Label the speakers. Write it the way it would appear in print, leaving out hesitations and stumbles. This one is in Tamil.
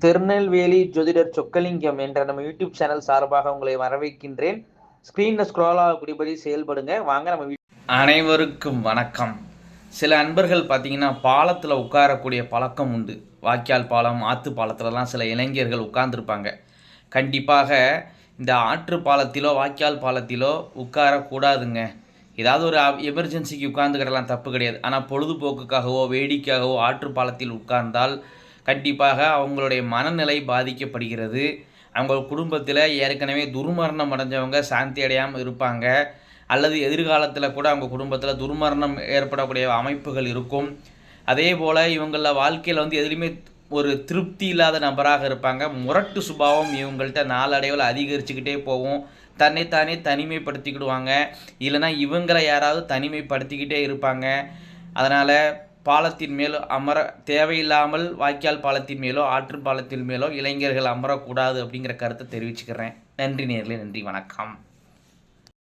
Speaker 1: திருநெல்வேலி ஜோதிடர் சொக்கலிங்கம் என்ற நம்ம யூடியூப் சேனல் சார்பாக உங்களை வரவேற்கின்றேன். ஸ்கிரீன்ல ஸ்க்ரால் ஆகக்கூடியபடி செயல்படுங்க. வாங்க நம்ம
Speaker 2: அனைவருக்கும் வணக்கம். சில அன்பர்கள் பார்த்தீங்கன்னா பாலத்தில் உட்காரக்கூடிய பழக்கம் உண்டு. வாய்க்கால் பாலம், ஆற்று பாலத்திலலாம் சில இளைஞர்கள் உட்கார்ந்துருப்பாங்க. கண்டிப்பாக இந்த ஆற்று பாலத்திலோ வாய்க்கால் பாலத்திலோ உட்காரக்கூடாதுங்க. ஏதாவது ஒரு எமர்ஜென்சிக்கு உட்கார்ந்துக்கிடலாம், தப்பு கிடையாது. ஆனால் பொழுதுபோக்குக்காகவோ வேடிக்கையாகவோ ஆற்று பாலத்தில் உட்கார்ந்தால் கண்டிப்பாக அவங்களுடைய மனநிலை பாதிக்கப்படுகிறது. அவங்க குடும்பத்தில் ஏற்கனவே துர்மரணம் அடைஞ்சவங்க சாந்தி அடையாமல் இருப்பாங்க, அல்லது எதிர்காலத்தில் கூட அவங்க குடும்பத்தில் துர்மரணம் ஏற்படக்கூடிய அமைப்புகள் இருக்கும். அதே போல் இவங்கள வாழ்க்கையில் எதுலேயுமே ஒரு திருப்தி இல்லாத நபராக இருப்பாங்க. முரட்டு சுபாவம் இவங்கள்ட்ட நாளடைவில் அதிகரிச்சுக்கிட்டே போகும். தன்னைத்தானே தனிமைப்படுத்திக்கிடுவாங்க, இல்லைனா இவங்களை யாராவது தனிமைப்படுத்திக்கிட்டே இருப்பாங்க. அதனால் பாலத்தின் மேலோ தேவையில்லாமல் வாய்க்கால் பாலத்தின் மேலோ ஆற்று பாலத்தின் மேலோ இளைஞர்கள் அமரக்கூடாது அப்படிங்கிற கருத்தை தெரிவிச்சுக்கிறேன். நன்றி நேயர்களே, நன்றி, வணக்கம்.